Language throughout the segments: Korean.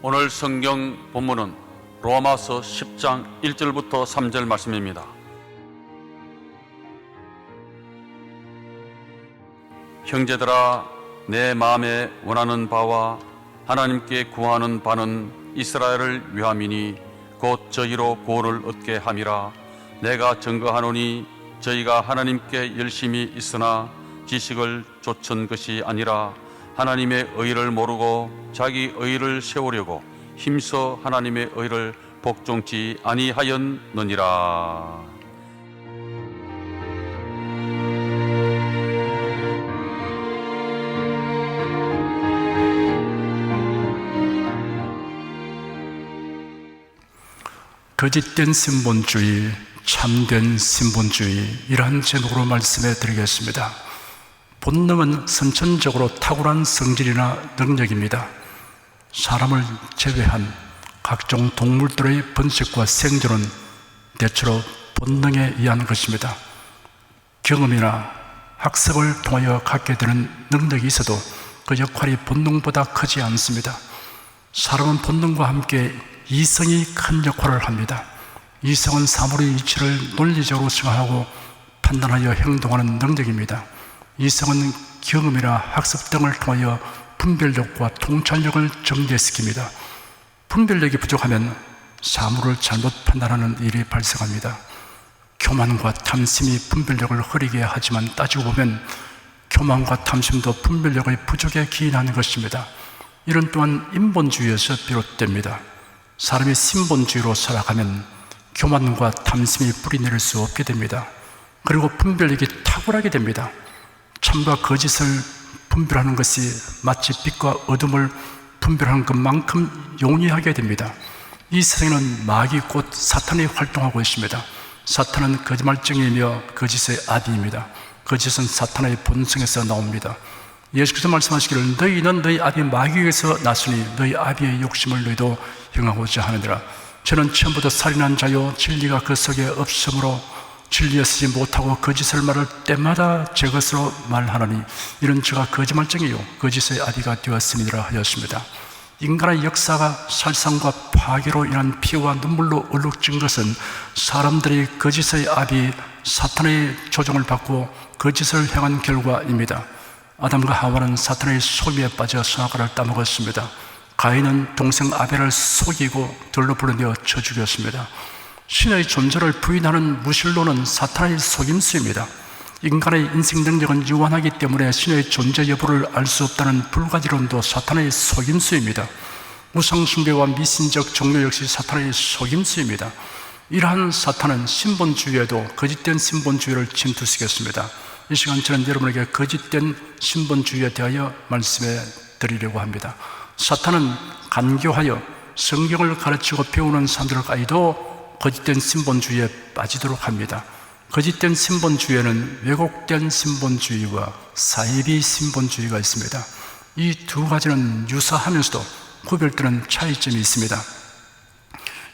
오늘 성경 본문은 로마서 10장 1절부터 3절 말씀입니다. 형제들아, 내 마음에 원하는 바와 하나님께 구하는 바는 이스라엘을 위함이니 곧 저희로 구원을 얻게 함이라. 내가 증거하노니 저희가 하나님께 열심히 있으나 지식을 좇은 것이 아니라 하나님의 의를 모르고 자기 의를 세우려고 힘써 하나님의 의를 복종치 아니하였느니라. 거짓된 신본주의, 참된 신본주의, 이러한 제목으로 말씀해 드리겠습니다. 본능은 선천적으로 탁월한 성질이나 능력입니다. 사람을 제외한 각종 동물들의 번식과 생존은 대체로 본능에 의한 것입니다. 경험이나 학습을 통하여 갖게 되는 능력이 있어도 그 역할이 본능보다 크지 않습니다. 사람은 본능과 함께 이성이 큰 역할을 합니다. 이성은 사물의 이치를 논리적으로 생각하고 판단하여 행동하는 능력입니다. 이성은 경험이나 학습 등을 통하여 분별력과 통찰력을 증대시킵니다. 분별력이 부족하면 사물을 잘못 판단하는 일이 발생합니다. 교만과 탐심이 분별력을 흐리게 하지만 따지고 보면 교만과 탐심도 분별력의 부족에 기인하는 것입니다. 이런 또한 인본주의에서 비롯됩니다. 사람이 신본주의로 살아가면 교만과 탐심이 뿌리내릴 수 없게 됩니다. 그리고 분별력이 탁월하게 됩니다. 참과 거짓을 분별하는 것이 마치 빛과 어둠을 분별하는 것만큼 용이하게 됩니다. 이 세상에는 마귀 곧 사탄이 활동하고 있습니다. 사탄은 거짓말쟁이이며 거짓의 아비입니다. 거짓은 사탄의 본성에서 나옵니다. 예수께서 말씀하시기를 너희는 너희 아비 마귀에게서 났으니 너희 아비의 욕심을 너희도 행하고자 하느니라. 저는 처음부터 살인한 자요 진리가 그 속에 없으므로 진리에 서지 못하고 거짓을 말할 때마다 제 것으로 말하노니 이런 저가 거짓말쟁이요 거짓의 아비가 되었음이라 하였습니다. 인간의 역사가 살상과 파괴로 인한 피와 눈물로 얼룩진 것은 사람들이 거짓의 아비 사탄의 조종을 받고 거짓을 행한 결과입니다. 아담과 하와는 사탄의 속임에 빠져 선악과를 따먹었습니다. 가인은 동생 아벨을 속이고 돌로 불러내어 쳐 죽였습니다. 신의 존재를 부인하는 무신론은 사탄의 속임수입니다. 인간의 인생 능력은 유한하기 때문에 신의 존재 여부를 알 수 없다는 불가지론도 사탄의 속임수입니다. 우상숭배와 미신적 종교 역시 사탄의 속임수입니다. 이러한 사탄은 신본주의에도 거짓된 신본주의를 침투시켰습니다. 이 시간 저는 여러분에게 거짓된 신본주의에 대하여 말씀해 드리려고 합니다. 사탄은 간교하여 성경을 가르치고 배우는 사람들까지도 거짓된 신본주의에 빠지도록 합니다. 거짓된 신본주의에는 왜곡된 신본주의와 사이비 신본주의가 있습니다. 이 두 가지는 유사하면서도 구별되는 차이점이 있습니다.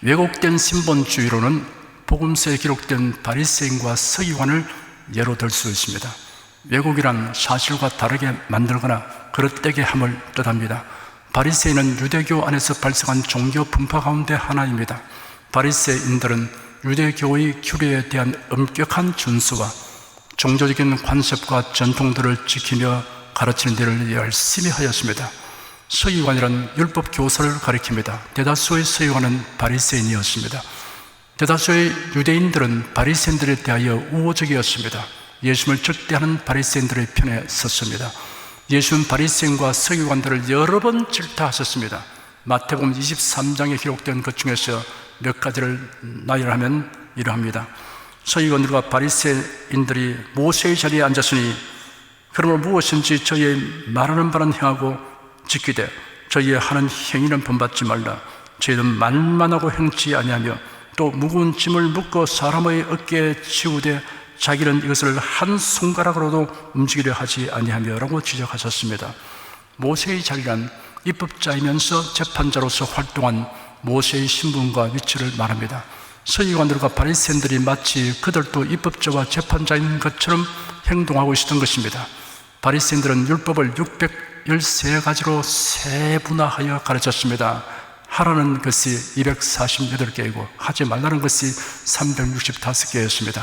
왜곡된 신본주의로는 복음서에 기록된 바리새인과 서기관을 예로 들 수 있습니다. 왜곡이란 사실과 다르게 만들거나 그릇되게 함을 뜻합니다. 바리새인은 유대교 안에서 발생한 종교 분파 가운데 하나입니다. 바리새인들은 유대교의 규례에 대한 엄격한 준수와 종교적인 관습과 전통들을 지키며 가르치는 일을 열심히 하였습니다. 서기관이란 율법 교사를 가리킵니다. 대다수의 서기관은 바리새인이었습니다. 대다수의 유대인들은 바리새인들에 대하여 우호적이었습니다. 예수님을 적대하는 바리새인들의 편에 섰습니다. 예수는 바리새인과 서기관들을 여러 번 질타하셨습니다. 마태복음 23장에 기록된 것 중에서 몇 가지를 나열하면 이러합니다. 서기관들과 바리새인들이 모세의 자리에 앉았으니 그러므로 무엇인지 저희의 말하는 바는 행하고 지키되 저희의 하는 행위는 본받지 말라. 저희는 말만 하고 행치 아니하며 또 무거운 짐을 묶어 사람의 어깨에 치우되 자기는 이것을 한 손가락으로도 움직이려 하지 아니하며 라고 지적하셨습니다. 모세의 자리란 입법자이면서 재판자로서 활동한 모세의 신분과 위치를 말합니다. 서기관들과 바리새인들이 마치 그들도 입법자와 재판자인 것처럼 행동하고 있었던 것입니다. 바리새인들은 율법을 613가지로 세분화하여 가르쳤습니다. 하라는 것이 248개이고 하지 말라는 것이 365개였습니다.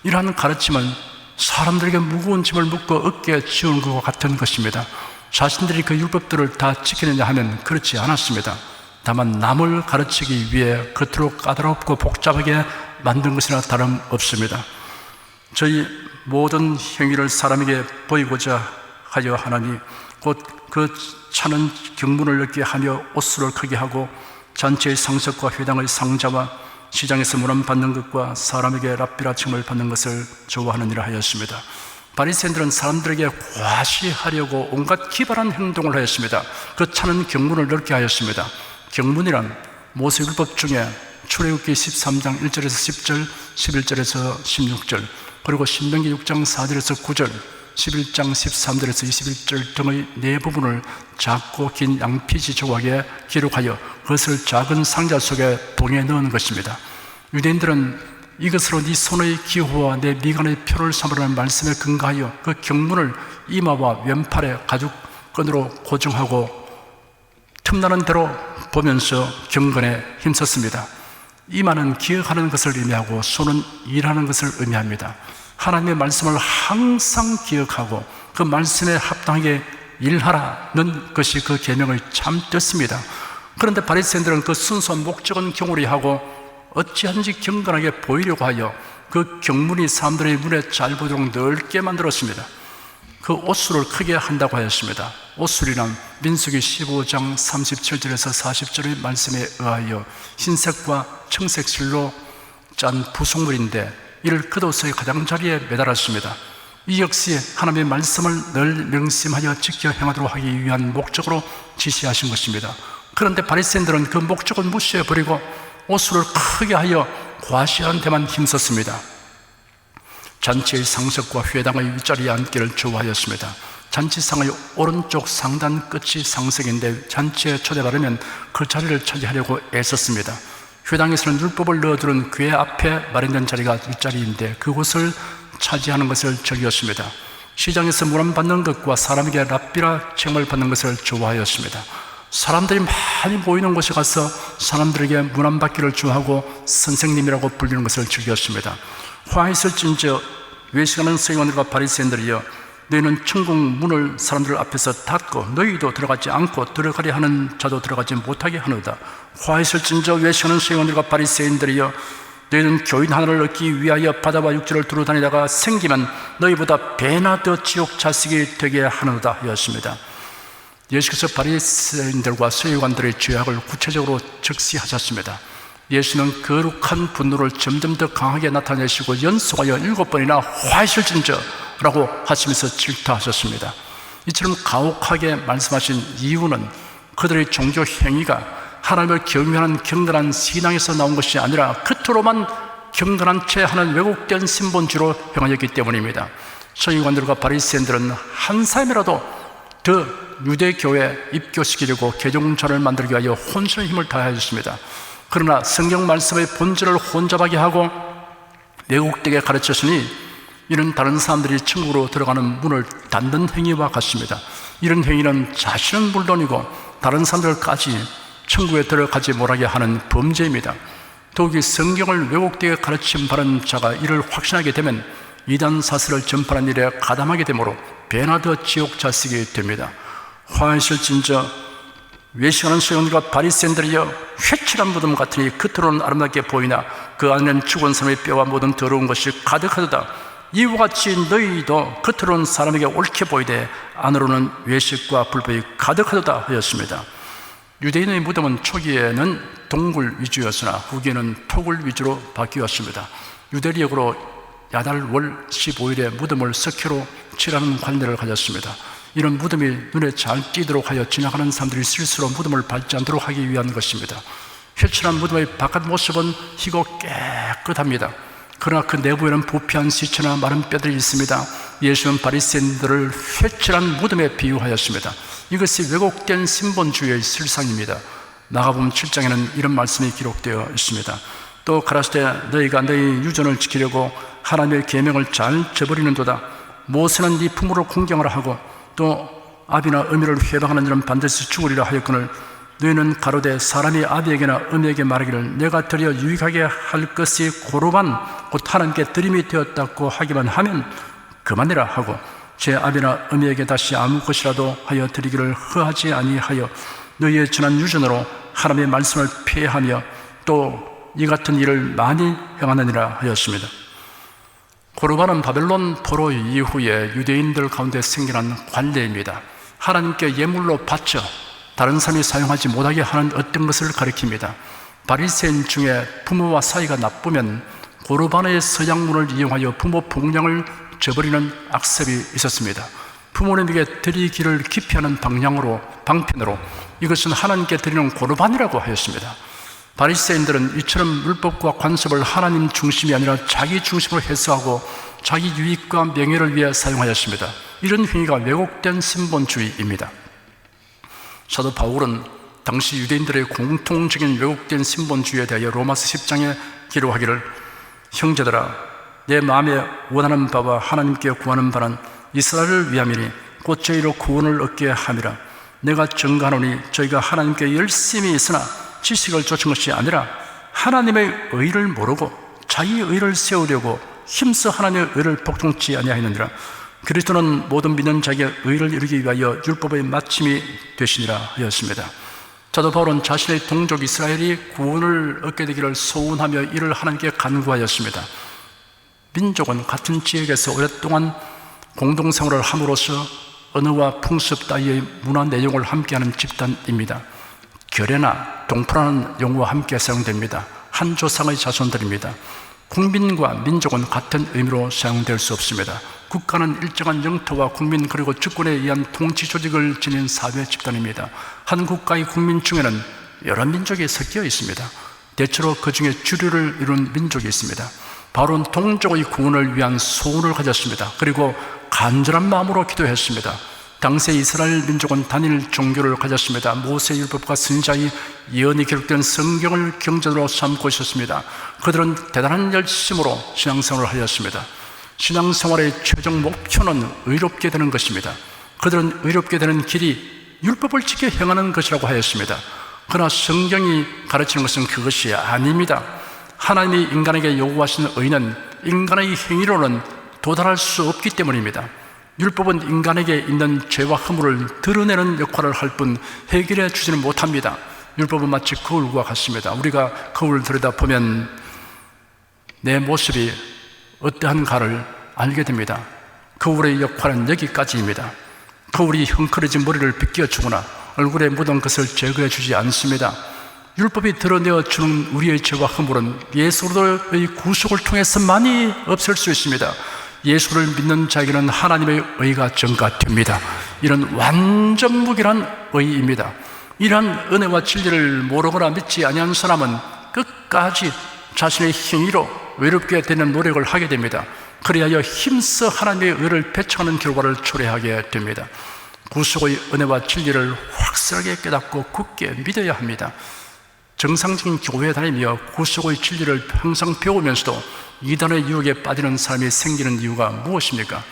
이러한 가르침은 사람들에게 무거운 짐을 묻고 어깨에 지우는 것과 같은 것입니다. 자신들이 그 율법들을 다 지키느냐 하면 그렇지 않았습니다. 다만 남을 가르치기 위해 겉으로 까다롭고 복잡하게 만든 것이나 다름없습니다. 저희 모든 행위를 사람에게 보이고자 하여 하나니 곧 그 차는 경문을 넓게 하며 옷수를 크게 하고 잔치의 상석과 회당의 상자와 시장에서 문안받는 것과 사람에게 랍비라 칭을 받는 것을 좋아하느니라 하였습니다. 바리새인들은 사람들에게 과시하려고 온갖 기발한 행동을 하였습니다. 그 차는 경문을 넓게 하였습니다. 경문이란 모세율법 중에 출애굽기 13장 1절에서 10절, 11절에서 16절, 그리고 신명기 6장 4절에서 9절, 11장 13절에서 21절 등의 네 부분을 작고 긴 양피지 조각에 기록하여 그것을 작은 상자 속에 봉해 넣은 것입니다. 유대인들은 이것으로 네 손의 기호와 내 미간의 표를 삼으라는 말씀에 근거하여 그 경문을 이마와 왼팔에 가죽끈으로 고정하고 틈나는 대로 보면서 경건에 힘썼습니다. 이마는 기억하는 것을 의미하고 손은 일하는 것을 의미합니다. 하나님의 말씀을 항상 기억하고 그 말씀에 합당하게 일하라는 것이 그 계명의 참 뜻입니다. 그런데 바리새인들은 그 순수한 목적은 경홀히 하고 어찌하든지 경건하게 보이려고 하여 그 경문이 사람들의 눈에 잘 보도록 넓게 만들었습니다. 그 옷수를 크게 한다고 하였습니다. 옷수리란 민수기 15장 37절에서 40절의 말씀에 의하여 흰색과 청색 실로 짠 부속물인데 이를 겉옷의 가장자리에 매달았습니다. 이 역시 하나님의 말씀을 늘 명심하여 지켜 행하도록 하기 위한 목적으로 지시하신 것입니다. 그런데 바리새인들은 그 목적을 무시해버리고 옷수를 크게 하여 과시한 데만 힘썼습니다. 잔치의 상석과 회당의 윗자리에 앉기를 좋아하였습니다. 잔치상의 오른쪽 상단 끝이 상석인데 잔치에 초대받으면 그 자리를 차지하려고 애썼습니다. 회당에서는 율법을 넣어두는 궤 앞에 마련된 자리가 윗자리인데 그곳을 차지하는 것을 즐겼습니다. 시장에서 문안받는 것과 사람에게 랍비라 칭을 받는 것을 좋아하였습니다. 사람들이 많이 모이는 곳에 가서 사람들에게 문안받기를 좋아하고 선생님이라고 불리는 것을 즐겼습니다. 화 있을진저 외식하는 서기관들과 바리새인들이여 너희는 천국 문을 사람들 앞에서 닫고 너희도 들어가지 않고 들어가려 하는 자도 들어가지 못하게 하노다. 화 있을진저 외식하는 서기관들과 바리새인들이여 너희는 교인 하나를 얻기 위하여 바다와 육지를 두루 다니다가 생기면 너희보다 배나 더 지옥 자식이 되게 하노다 하였습니다. 예수께서 바리새인들과 서기관들의 죄악을 구체적으로 적시하셨습니다. 예수는 거룩한 분노를 점점 더 강하게 나타내시고 연속하여 7번이나 화이실진저 라고 하시면서 질타하셨습니다. 이처럼 가혹하게 말씀하신 이유는 그들의 종교 행위가 하나님을 경외하는 경건한 신앙에서 나온 것이 아니라 겉으로만 경건한 채 하는 왜곡된 신본주의로 행하였기 때문입니다. 서기관들과 바리새인들은 한 사람이라도 더 유대교에 입교시키려고 개종자를 만들기 위하여 혼신의 힘을 다하였습니다. 그러나 성경 말씀의 본질을 혼잡하게 하고 왜곡되게 가르쳤으니 이는 다른 사람들이 천국으로 들어가는 문을 닫는 행위와 같습니다. 이런 행위는 자신은 물론이고 다른 사람들까지 천국에 들어가지 못하게 하는 범죄입니다. 더욱이 성경을 왜곡되게 가르침 바른 자가 이를 확신하게 되면 이단 사설을 전파하는 일에 가담하게 되므로 배나 더 지옥 자식이 됩니다. 화이실진저 외식하는 서기관들과 바리새인들이여 회칠한 무덤 같으니 겉으로는 아름답게 보이나 그 안에는 죽은 사람의 뼈와 모든 더러운 것이 가득하도다. 이와 같이 너희도 겉으로는 사람에게 옳게 보이되 안으로는 외식과 불법이 가득하도다 하였습니다. 유대인의 무덤은 초기에는 동굴 위주였으나 후기에는 토굴 위주로 바뀌었습니다. 유대력으로 야달 월 15일에 무덤을 석회로 칠하는 관례를 가졌습니다. 이런 무덤이 눈에 잘 띄도록 하여 지나가는 사람들이 실수로 무덤을 밟지 않도록 하기 위한 것입니다. 회칠한 무덤의 바깥 모습은 희고 깨끗합니다. 그러나 그 내부에는 부패한 시체나 마른 뼈들이 있습니다. 예수는 바리새인들을 회칠한 무덤에 비유하였습니다. 이것이 왜곡된 신본주의의 실상입니다. 나가보면 7장에는 이런 말씀이 기록되어 있습니다. 또 가라사대 너희가 너희 유전을 지키려고 하나님의 계명을 잘 저버리는도다. 모세는 네 품으로 공경을 하고 또 아비나 어미를 회방하는 자는 반드시 죽으리라 하였거늘 너희는 가로되 사람이 아비에게나 어미에게 말하기를 내가 드려 유익하게 할 것이 고르반 곧 하나님께 드림이 되었다고 하기만 하면 그만이라 하고 제 아비나 어미에게 다시 아무 것이라도 하여 드리기를 허하지 아니하여 너희의 지난 유전으로 하나님의 말씀을 폐하며 또 이 같은 일을 많이 행하느니라 하였습니다. 고르반은 바벨론 포로 이후에 유대인들 가운데 생겨난 관례입니다. 하나님께 예물로 바쳐 다른 사람이 사용하지 못하게 하는 어떤 것을 가리킵니다. 바리새인 중에 부모와 사이가 나쁘면 고르반의 서양문을 이용하여 부모 봉양을 저버리는 악습이 있었습니다. 부모님에게 드리기를 기피하는 방편으로 이것은 하나님께 드리는 고르반이라고 하였습니다. 바리새인들은 이처럼 율법과 관습을 하나님 중심이 아니라 자기 중심으로 해석하고 자기 유익과 명예를 위해 사용하였습니다. 이런 행위가 왜곡된 신본주의입니다. 사도 바울은 당시 유대인들의 공통적인 왜곡된 신본주의에 대하여 로마서 10장에 기록하기를 형제들아 내 마음에 원하는 바와 하나님께 구하는 바는 이스라엘을 위함이니 곧 저희로 구원을 얻게 함이라. 내가 증거하노니 저희가 하나님께 열심히 있으나 지식을 좇은 것이 아니라 하나님의 의를 모르고 자기 의를 세우려고 힘써 하나님의 의를 복종치 아니하였느니라. 그리스도는 모든 믿는 자에게 의를 이루기 위하여 율법의 마침이 되시니라 하였습니다. 사도 바울은 자신의 동족 이스라엘이 구원을 얻게 되기를 소원하며 이를 하나님께 간구하였습니다. 민족은 같은 지역에서 오랫동안 공동생활을 함으로써 언어와 풍습 따위의 문화 내용을 함께하는 집단입니다. 결례나 동포라는 용어와 함께 사용됩니다. 한 조상의 자손들입니다. 국민과 민족은 같은 의미로 사용될 수 없습니다. 국가는 일정한 영토와 국민 그리고 주권에 의한 통치 조직을 지닌 사회 집단입니다. 한 국가의 국민 중에는 여러 민족이 섞여 있습니다. 대체로 그 중에 주류를 이룬 민족이 있습니다. 바울은 동족의 구원을 위한 소원을 가졌습니다. 그리고 간절한 마음으로 기도했습니다. 당시 이스라엘 민족은 단일 종교를 가졌습니다. 모세의 율법과 선지자의 예언이 기록된 성경을 경전으로 삼고 있었습니다. 그들은 대단한 열심으로 신앙생활을 하였습니다. 신앙생활의 최종 목표는 의롭게 되는 것입니다. 그들은 의롭게 되는 길이 율법을 지켜 행하는 것이라고 하였습니다. 그러나 성경이 가르치는 것은 그것이 아닙니다. 하나님이 인간에게 요구하시는 의는 인간의 행위로는 도달할 수 없기 때문입니다. 율법은 인간에게 있는 죄와 허물을 드러내는 역할을 할 뿐 해결해 주지는 못합니다. 율법은 마치 거울과 같습니다. 우리가 거울을 들여다보면 내 모습이 어떠한가를 알게 됩니다. 거울의 역할은 여기까지입니다. 거울이 헝클어진 머리를 빗겨주거나 얼굴에 묻은 것을 제거해 주지 않습니다. 율법이 드러내어 주는 우리의 죄와 허물은 예수로의 구속을 통해서만이 없앨 수 있습니다. 예수를 믿는 자에게는 하나님의 의가 전가됩니다. 이런 완전 무결한 의입니다. 이러한 은혜와 진리를 모르거나 믿지 아니한 사람은 끝까지 자신의 행위로 외롭게 되는 노력을 하게 됩니다. 그리하여 힘써 하나님의 의를 배척하는 결과를 초래하게 됩니다. 구속의 은혜와 진리를 확실하게 깨닫고 굳게 믿어야 합니다. 정상적인 교회에 다니며 구속의 진리를 항상 배우면서도 이단의 유혹에 빠지는 사람이 생기는 이유가 무엇입니까?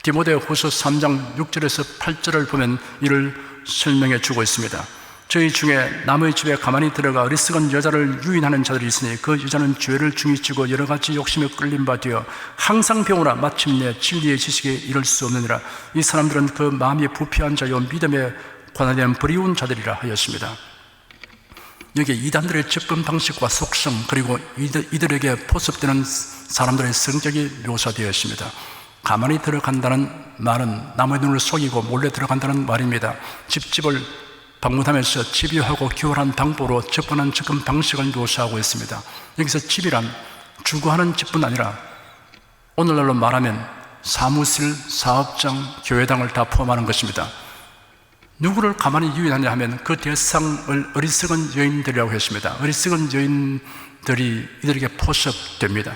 디모데후서 3장 6절에서 8절을 보면 이를 설명해 주고 있습니다. 저희 중에 남의 집에 가만히 들어가 어리석은 여자를 유인하는 자들이 있으니 그 여자는 죄를 중히 지고 여러 가지 욕심에 끌린 바 되어 항상 배우나 마침내 진리의 지식에 이를 수 없느니라. 이 사람들은 그 마음이 부패한 자요 믿음에 관하여 버리운 자들이라 하였습니다. 여기 이단들의 접근 방식과 속성 그리고 이들에게 포섭되는 사람들의 성격이 묘사되어 있습니다. 가만히 들어간다는 말은 남의 눈을 속이고 몰래 들어간다는 말입니다. 집집을 방문하면서 집요하고 교활한 방법으로 접근한 접근 방식을 묘사하고 있습니다. 여기서 집이란 주거하는 집뿐 아니라 오늘날로 말하면 사무실, 사업장, 교회당을 다 포함하는 것입니다. 누구를 가만히 유인하냐 하면 그 대상을 어리석은 여인들이라고 했습니다. 어리석은 여인들이 이들에게 포섭됩니다.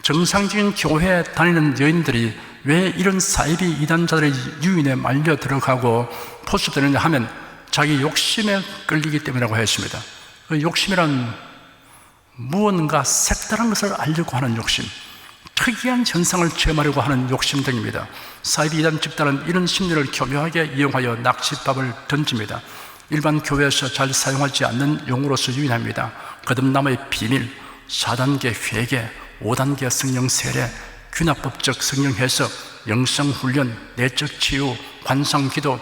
정상적인 교회에 다니는 여인들이 왜 이런 사이비 이단자들의 유인에 말려 들어가고 포섭되느냐 하면 자기 욕심에 끌리기 때문이라고 했습니다. 그 욕심이란 무언가 색다른 것을 알려고 하는 욕심, 특이한 현상을 체험하려고 하는 욕심 등입니다. 사이비 이단 집단은 이런 심리를 교묘하게 이용하여 낚싯밥을 던집니다. 일반 교회에서 잘 사용하지 않는 용어로서 유인합니다. 거듭남의 비밀, 4단계 회개, 5단계 성령 세례, 귀납법적 성령 해석, 영성훈련, 내적 치유, 관상기도,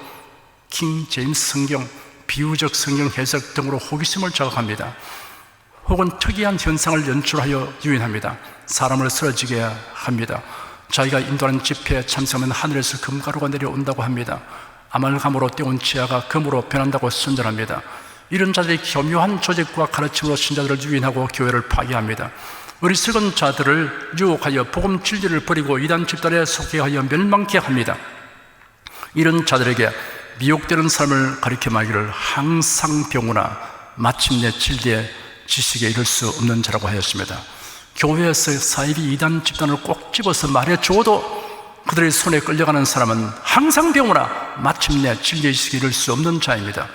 킹 제임스 성경, 비유적 성경 해석 등으로 호기심을 자극합니다. 혹은 특이한 현상을 연출하여 유인합니다. 사람을 쓰러지게 합니다. 자기가 인도하는 집회에 참석하면 하늘에서 금가루가 내려온다고 합니다. 아말감으로 떼운 치아가 금으로 변한다고 선전합니다. 이런 자들이 교묘한 조직과 가르침으로 신자들을 유인하고 교회를 파괴합니다. 어리석은 자들을 유혹하여 복음 진리를 버리고 이단 집단에 속해하여 멸망케 합니다. 이런 자들에게 미혹되는 삶을 가리켜 말기를 항상 병우나 마침내 진리의 지식에 이를 수 없는 자라고 하였습니다. 교회에서 사이비 이단 집단을 꼭 집어서 말해줘도 그들의 손에 끌려가는 사람은 항상 병우나 마침내 진리의 지식에 이를 수 없는 자입니다.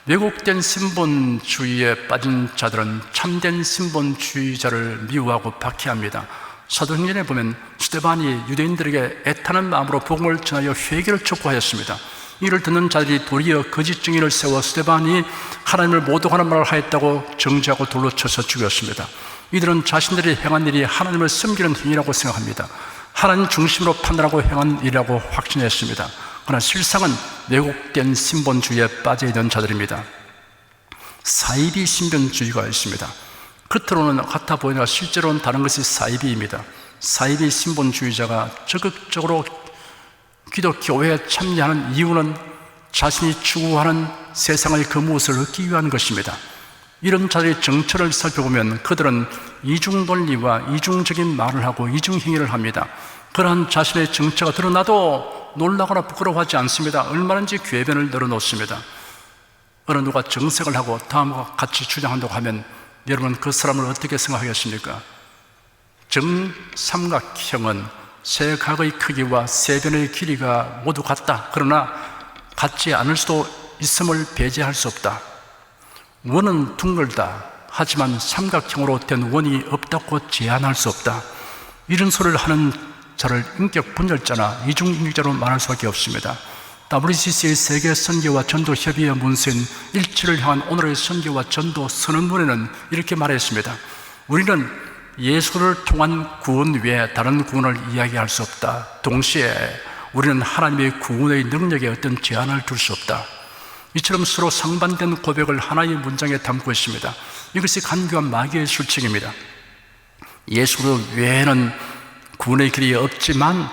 왜곡된 신본주의에 빠진 자들은 참된 신본주의자를 미워하고 박해합니다. 사도행전에 보면 스데반이 유대인들에게 애타는 마음으로 복음을 전하여 회개를 촉구하였습니다. 이를 듣는 자들이 도리어 거짓 증인을 세워 스데반이 하나님을 모독하는 말을 하였다고 정죄하고 돌로 쳐서 죽였습니다. 이들은 자신들이 행한 일이 하나님을 섬기는 행위라고 생각합니다. 하나님 중심으로 판단하고 행한 일이라고 확신했습니다. 그러나 실상은 왜곡된 신본주의에 빠져있는 자들입니다. 사이비 신본주의가 있습니다. 겉으로는 같아 보이나 실제로는 다른 것이 사이비입니다. 사이비 신본주의자가 적극적으로 기독교회에 참여하는 이유는 자신이 추구하는 세상의 그 무엇을 얻기 위한 것입니다. 이런 자들의 정체를 살펴보면 그들은 이중논리와 이중적인 말을 하고 이중행위를 합니다. 그러한 자신의 정체가 드러나도 놀라거나 부끄러워하지 않습니다. 얼마든지 궤변을 늘어놓습니다. 어느 누가 정색을 하고 다음과 같이 주장한다고 하면 여러분 그 사람을 어떻게 생각하겠습니까? 정삼각형은 세 각의 크기와 세 변의 길이가 모두 같다. 그러나 같지 않을 수도 있음을 배제할 수 없다. 원은 둥글다. 하지만 삼각형으로 된 원이 없다고 제한할 수 없다. 이런 소리를 하는 자를 인격 분열자나 이중인격자로 말할 수밖에 없습니다. WCC의 세계 선교와 전도 협의회 문서인 일치를 향한 오늘의 선교와 전도 선언문에는 이렇게 말했습니다. 우리는 예수를 통한 구원 외에 다른 구원을 이야기할 수 없다. 동시에 우리는 하나님의 구원의 능력에 어떤 제한을 둘 수 없다. 이처럼 서로 상반된 고백을 하나의 문장에 담고 있습니다. 이것이 간교한 마귀의 술책입니다. 예수 외에는 구원의 길이 없지만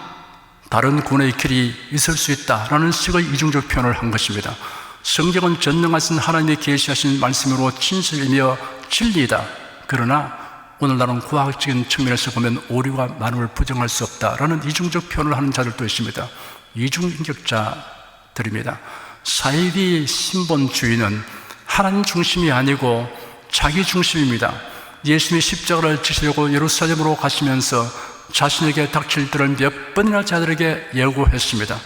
다른 구원의 길이 있을 수 있다라는 식의 이중적 표현을 한 것입니다. 성경은 전능하신 하나님이 계시하신 말씀으로 진실이며 진리이다. 그러나 오늘날은 과학적인 측면에서 보면 오류가 많음을 부정할 수 없다라는 이중적 표현을 하는 자들도 있습니다. 이중인격자들입니다. 사이비 신본주의는 하나님 중심이 아니고 자기 중심입니다. 예수님이 십자가를 지시려고 예루살렘으로 가시면서 자신에게 닥칠 들을 몇 번이나 자들에게 예고했습니다.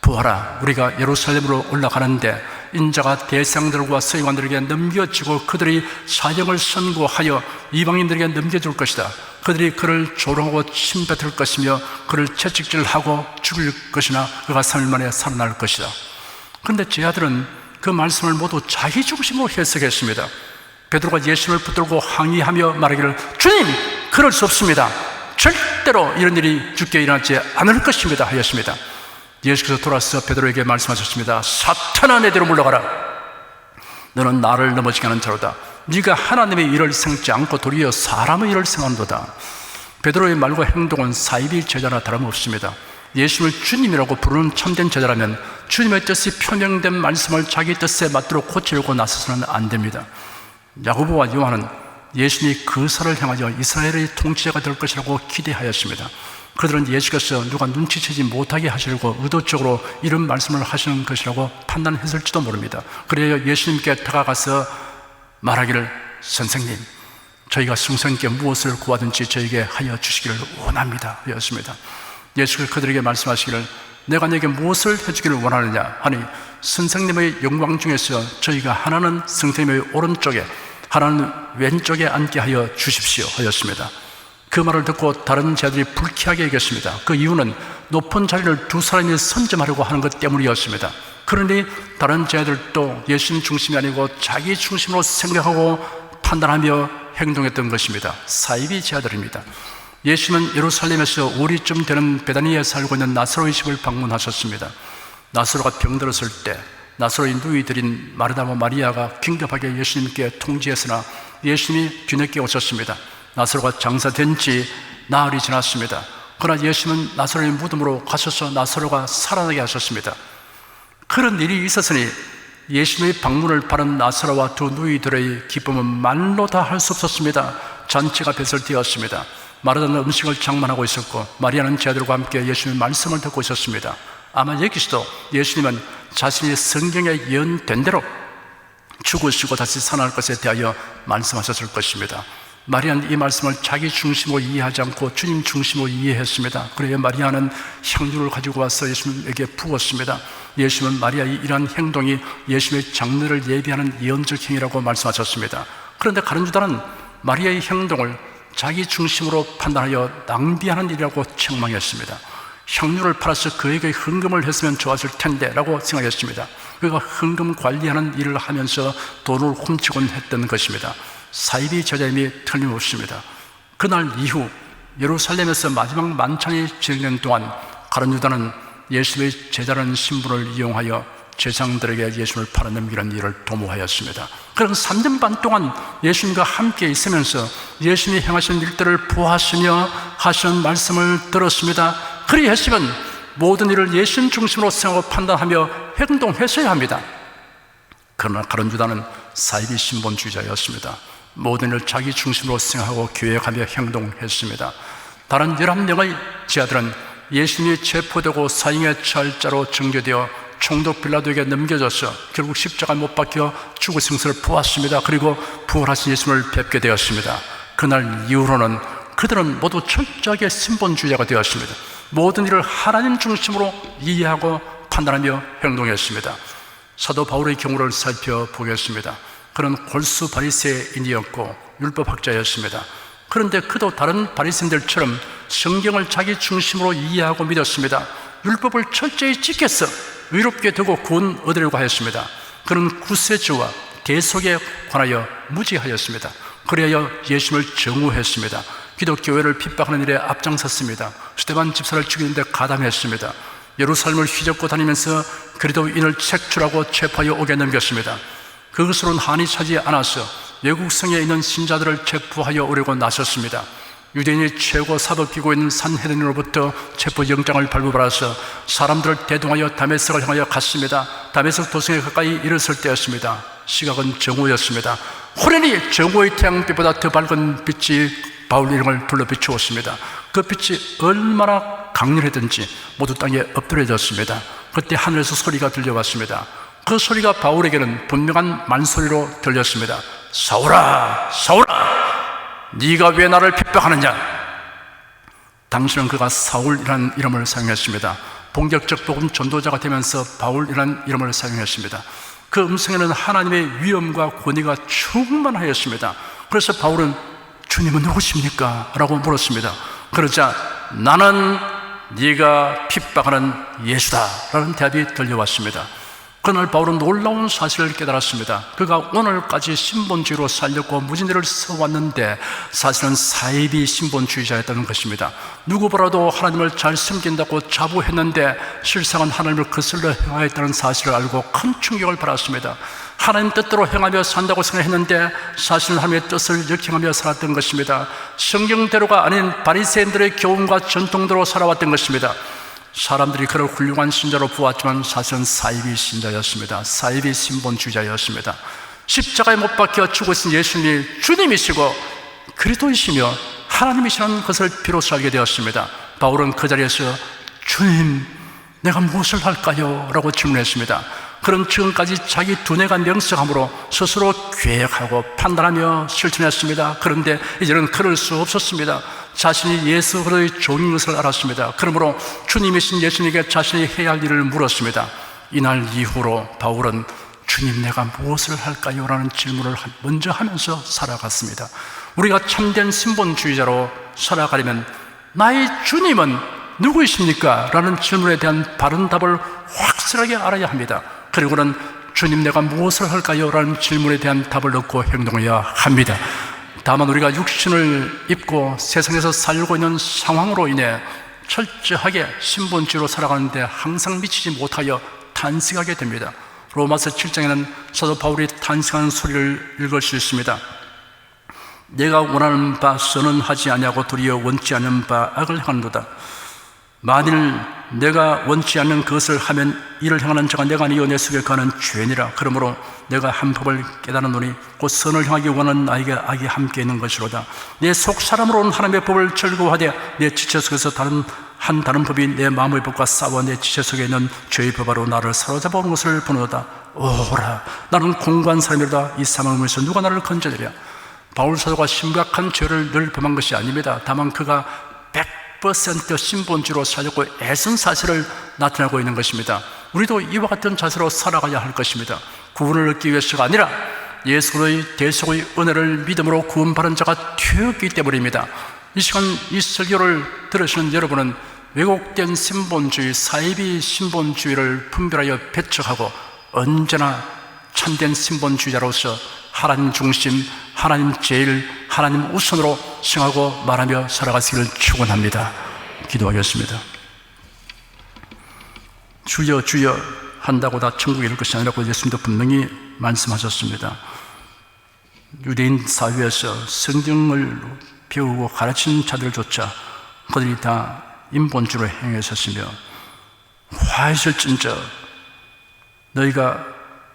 보아라, 우리가 예루살렘으로 올라가는데 인자가 대상들과 서기관들에게 넘겨지고 그들이 사형을 선고하여 이방인들에게 넘겨줄 것이다. 그들이 그를 조롱하고 침뱉을 것이며 그를 채찍질하고 죽일 것이나 그가 3일 만에 살아날 것이다. 그런데 제 아들은 그 말씀을 모두 자기 중심으로 해석했습니다. 베드로가 예수를 붙들고 항의하며 말하기를 주님, 그럴 수 없습니다. 절대로 이런 일이 주께 일어나지 않을 것입니다 하였습니다. 예수께서 돌아서 베드로에게 말씀하셨습니다. 사탄아, 내게로 물러가라. 너는 나를 넘어지게 하는 자로다. 네가 하나님의 일을 생각지 않고 도리어 사람의 일을 생각한도다. 베드로의 말과 행동은 사이비 제자나 다름없습니다. 예수를 주님이라고 부르는 참된 제자라면 주님의 뜻이 표명된 말씀을 자기 뜻에 맞도록 고치려고 나서서는 안 됩니다. 야고보와 요한은 예수님이 그 사를 향하여 이스라엘의 통치자가 될 것이라고 기대하였습니다. 그들은 예수께서 누가 눈치채지 못하게 하시려고 의도적으로 이런 말씀을 하시는 것이라고 판단했을지도 모릅니다. 그래야 예수님께 다가가서 말하기를 선생님, 저희가 성령님께 무엇을 구하든지 저에게 하여 주시기를 원합니다 하였습니다. 예수께서 그들에게 말씀하시기를 내가 내게 무엇을 해주기를 원하느냐 하니 선생님의 영광 중에서 저희가 하나는 선생님의 오른쪽에 하나는 왼쪽에 앉게 하여 주십시오 하였습니다. 그 말을 듣고 다른 제자들이 불쾌하게 여겼습니다. 그 이유는 높은 자리를 두 사람이 선점하려고 하는 것 때문이었습니다. 그러니 다른 제자들도 예수님 중심이 아니고 자기 중심으로 생각하고 판단하며 행동했던 것입니다. 사이비 제자들입니다. 예수님은 예루살렘에서 우리쯤 되는 베다니에 살고 있는 나사로의 집을 방문하셨습니다. 나사로가 병들었을 때 나사로의 누이들인 마르다와 마리아가 긴급하게 예수님께 통지했으나 예수님이 뒤늦게 오셨습니다. 나사로가 장사된 지 나흘이 지났습니다. 그러나 예수님은 나사로의 무덤으로 가셔서 나사로가 살아나게 하셨습니다. 그런 일이 있었으니 예수님의 방문을 바란 나사로와 두 누이들의 기쁨은 말로 다 할 수 없었습니다. 잔치가 배설되었습니다. 마르다는 음식을 장만하고 있었고 마리아는 제자들과 함께 예수님의 말씀을 듣고 있었습니다. 아마 여기서도 예수님은 자신이 성경에 예언된 대로 죽으시고 다시 살아날 것에 대하여 말씀하셨을 것입니다. 마리아는 이 말씀을 자기 중심으로 이해하지 않고 주님 중심으로 이해했습니다. 그래야 마리아는 향유를 가지고 와서 예수님에게 부었습니다. 예수님은 마리아의 이러한 행동이 예수님의 장례를 예비하는 예언적 행위라고 말씀하셨습니다. 그런데 가룟 유다는 마리아의 행동을 자기 중심으로 판단하여 낭비하는 일이라고 책망했습니다. 향유를 팔아서 그에게 헌금을 했으면 좋았을 텐데 라고 생각했습니다. 그가 헌금 관리하는 일을 하면서 돈을 훔치곤 했던 것입니다. 사이비 제자임이 틀림없습니다. 그날 이후 예루살렘에서 마지막 만찬이 진행된 동안 가룟 유다는 예수의 제자라는 신분을 이용하여 제사장들에게 예수를 팔아넘기는 일을 도모하였습니다. 그런 3년 반 동안 예수님과 함께 있으면서 예수님이 행하신 일들을 보았으며 하신 말씀을 들었습니다. 그리했으면 모든 일을 예수님 중심으로 생각하고 판단하며 행동했어야 합니다. 그러나 가룟 유다는 사이비 신본주의자였습니다. 모든 일을 자기 중심으로 생각하고 계획하며 행동했습니다. 다른 11명의 제자들은 예수님이 체포되고 사형의 찰자로 정죄되어 총독 빌라도에게 넘겨져서 결국 십자가에 못 박혀 죽으신 것을 보았습니다. 그리고 부활하신 예수님을 뵙게 되었습니다. 그날 이후로는 그들은 모두 철저하게 신본주의자가 되었습니다. 모든 일을 하나님 중심으로 이해하고 판단하며 행동했습니다. 사도 바울의 경우를 살펴보겠습니다. 그는 골수 바리새인이었고 율법학자였습니다. 그런데 그도 다른 바리새인들처럼 성경을 자기 중심으로 이해하고 믿었습니다. 율법을 철저히 지켜서 의롭게 되고 구원 얻으려고 하였습니다. 그는 구세주와 대속에 관하여 무지하였습니다. 그래야 예수님을 정오했습니다. 기독교회를 핍박하는 일에 앞장섰습니다. 스데반 집사를 죽이는데 가담했습니다. 예루살렘을 휘젓고 다니면서 그리스도인을 책출하고 체포하여 옥에 넘겼습니다. 그것으로는 한이 차지 않아서 외국 성에 있는 신자들을 체포하여 오려고 나섰습니다. 유대인이 최고 사법기구인 산헤드린으로부터 체포영장을 발부받아서 사람들을 대동하여 다메섹을 향하여 갔습니다. 다메섹 도성에 가까이 이르렀을 때였습니다. 시각은 정오였습니다. 호련히 정오의 태양빛보다 더 밝은 빛이 바울 이름을 둘러 비추었습니다. 그 빛이 얼마나 강렬했든지 모두 땅에 엎드려졌습니다. 그때 하늘에서 소리가 들려왔습니다. 그 소리가 바울에게는 분명한 만소리로 들렸습니다. 사울아, 사울아, 네가 왜 나를 핍박하느냐? 당시는 그가 사울이라는 이름을 사용했습니다. 본격적 복음 전도자가 되면서 바울이라는 이름을 사용했습니다. 그 음성에는 하나님의 위엄과 권위가 충만하였습니다. 그래서 바울은 주님은 누구십니까? 라고 물었습니다. 그러자 나는 네가 핍박하는 예수다 라는 대답이 들려왔습니다. 그날 바울은 놀라운 사실을 깨달았습니다. 그가 오늘까지 신본주의로 살려고 무진리를 써왔는데 사실은 사이비 신본주의자였다는 것입니다. 누구보다도 하나님을 잘 섬긴다고 자부했는데 실상은 하나님을 거슬러 행하였다는 사실을 알고 큰 충격을 받았습니다. 하나님 뜻대로 행하며 산다고 생각했는데 사실은 하나님의 뜻을 역행하며 살았던 것입니다. 성경대로가 아닌 바리새인들의 교훈과 전통대로 살아왔던 것입니다. 사람들이 그를 훌륭한 신자로 보았지만 사실은 사이비 신자였습니다. 사이비 신본주의자였습니다. 십자가에 못 박혀 죽으신 예수님이 주님이시고 그리스도이시며 하나님이시라는 것을 비로소 알게 되었습니다. 바울은 그 자리에서 주님, 내가 무엇을 할까요? 라고 질문했습니다. 그는 지금까지 자기 두뇌가 명석함으로 스스로 계획하고 판단하며 실천했습니다. 그런데 이제는 그럴 수 없었습니다. 자신이 예수 그리스도의 종인 것을 알았습니다. 그러므로 주님이신 예수님에게 자신이 해야 할 일을 물었습니다. 이날 이후로 바울은 주님, 내가 무엇을 할까요? 라는 질문을 먼저 하면서 살아갔습니다. 우리가 참된 신본주의자로 살아가려면 나의 주님은 누구이십니까? 라는 질문에 대한 바른 답을 확실하게 알아야 합니다. 그리고는 주님 내가 무엇을 할까요? 라는 질문에 대한 답을 얻고 행동해야 합니다. 다만 우리가 육신을 입고 세상에서 살고 있는 상황으로 인해 철저하게 신본주의로 살아가는데 항상 미치지 못하여 탄식하게 됩니다. 로마서 7장에는 사도 바울이 탄식하는 소리를 읽을 수 있습니다. 내가 원하는 바 선언하지 아니하고 도리어 원치 않는 바 악을 행하는도다. 만일 내가 원치 않는 것을 하면 이를 행하는 자가 내가 아니요 내 속에 거하는 죄니라. 그러므로 내가 한 법을 깨달았노니 곧 선을 행하기 원하는 나에게 악이 함께 있는 것이로다. 내 속 사람으로는 하나님의 법을 즐거워하되 내 지체 속에서 다른 법이 내 마음의 법과 싸워 내 지체 속에 있는 죄의 법으로 나를 사로잡아 오는 것을 보노다. 오라, 나는 공고한 사람이로다. 이 사망에서 누가 나를 건져내랴. 바울 사도가 심각한 죄를 늘 범한 것이 아닙니다. 다만 그가 100% 신본주의로 살려고 애쓴 사실을 나타내고 있는 것입니다. 우리도 이와 같은 자세로 살아가야 할 것입니다. 구원을 얻기 위해서가 아니라 예수의 대속의 은혜를 믿음으로 구원받은 자가 되었기 때문입니다. 이 시간 이 설교를 들으시는 여러분은 왜곡된 신본주의, 사이비 신본주의를 분별하여 배척하고 언제나 참된 신본주의자로서 하나님 중심, 하나님 제일, 하나님 우선으로 생각하고 말하며 살아가시기를 축원합니다. 기도하겠습니다. 주여 주여 한다고 다 천국에 이를 것이 아니라고 예수님도 분명히 말씀하셨습니다. 유대인 사회에서 성경을 배우고 가르치는 자들조차 그들이 다 인본주의로 행했었으며 화했을진저 너희가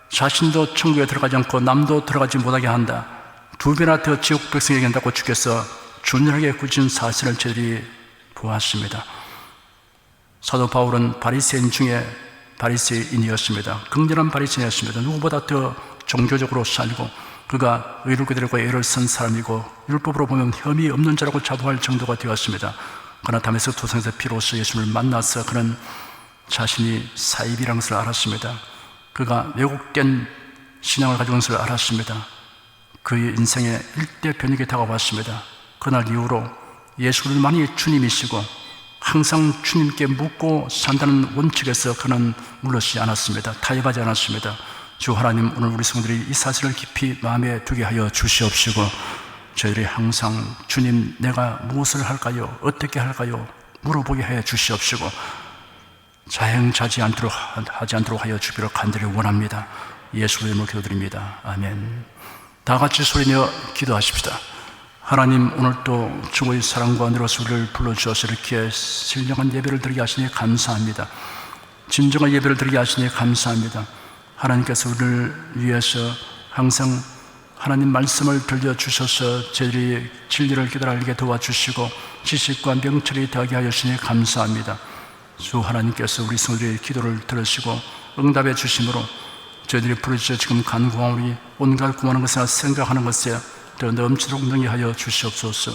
자신도 천국에 들어가지 않고 남도 들어가지 못하게 한다. 2배나 더 지옥 백성에게 한다고 주께서 준연하게 굳은 사실을 저희들이 보았습니다. 사도 바울은 바리새인 중에 바리새인이었습니다. 긍정한 바리새인이었습니다. 누구보다 더 종교적으로 살고 그가 의를 그대로고 애를 쓴 사람이고 율법으로 보면 혐의 없는 자라고 자부할 정도가 되었습니다. 그러나 다메섹 도상에서 비로소 예수님을 만나서 그는 자신이 사입이라는 것을 알았습니다. 그가 왜곡된 신앙을 가지고 있는 것을 알았습니다. 그의 인생의 일대 변혁이 다가왔습니다. 그날 이후로 예수님만이 주님이시고 항상 주님께 묻고 산다는 원칙에서 그는 물러서지 않았습니다. 타협하지 않았습니다. 주 하나님, 오늘 우리 성도들이 이 사실을 깊이 마음에 두게 하여 주시옵시고 저희들이 항상 주님 내가 무엇을 할까요? 어떻게 할까요? 물어보게 하여 주시옵시고 자행하지 않도록 하여 주기를 간절히 원합니다. 예수의 이름으로 기도드립니다. 아멘. 다 같이 소리내어 기도하십시다. 하나님, 오늘도 주의 사랑과 은혜로서 우리를 불러주셔서 이렇게 신령한 예배를 드리게 하시니 감사합니다. 진정한 예배를 드리게 하시니 감사합니다. 하나님께서 우리를 위해서 항상 하나님 말씀을 들려주셔서 저희들이 진리를 깨달아 알게 도와주시고 지식과 명철이 더하게 하여 주시니 감사합니다. 주 하나님께서 우리 성도들의 기도를 들으시고 응답해 주심으로 저희들이 부르짖어 지금 간구하오니 온갖 구하는 것이나 생각하는 것에 더 넘치도록 능히하여 주시옵소서.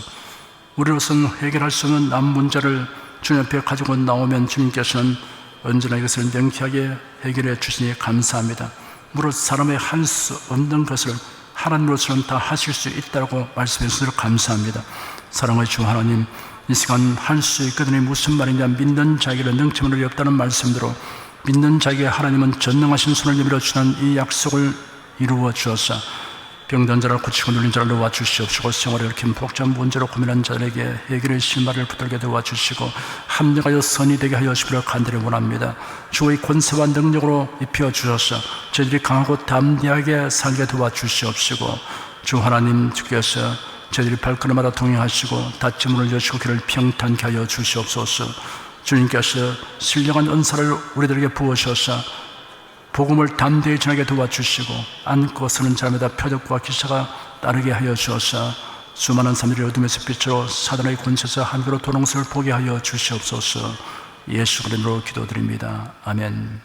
우리로서는 해결할 수 없는 남 문제를 주님 앞에 가지고 나오면 주님께서는 언제나 이것을 명쾌하게 해결해 주시니 감사합니다. 무릇 사람의 할 수 없는 것을 하나님으로서는 다 하실 수 있다고 말씀해 주셔서 감사합니다. 사랑의 주 하나님, 이 시간 할 수 있거든요. 무슨 말이냐, 믿는 자에게는 능치는 일이 없다는 말씀대로 믿는 자에게 하나님은 전능하신 손을 내밀어 주는 이 약속을 이루어 주어서 병든 자를 고치고 눌린 자를 도와주시옵시고 생활에 얽힌 복잡한 문제로 고민한 자들에게 해결의 실마리를 붙들게 도와주시고 합력하여 선이 되게 하여 주시기를 간절히 원합니다. 주의 권세와 능력으로 입혀 주셔서 저희들이 강하고 담대하게 살게 도와주시옵시고 주 하나님, 주께서 저희들이 발걸음마다 동행하시고 닫힌 문을 여시고 길을 평탄케 하여 주시옵소서. 주님께서 신령한 은사를 우리들에게 부으셔서 복음을 담대히 전하게 도와주시고 안고 서는 사람마다 표적과 기사가 따르게 하여 주셔서 수많은 사람들이 어둠에서 빛으로 사단의 권세에서 한계로 도는 것을 보게 하여 주시옵소서. 예수 그리스도로 기도드립니다. 아멘.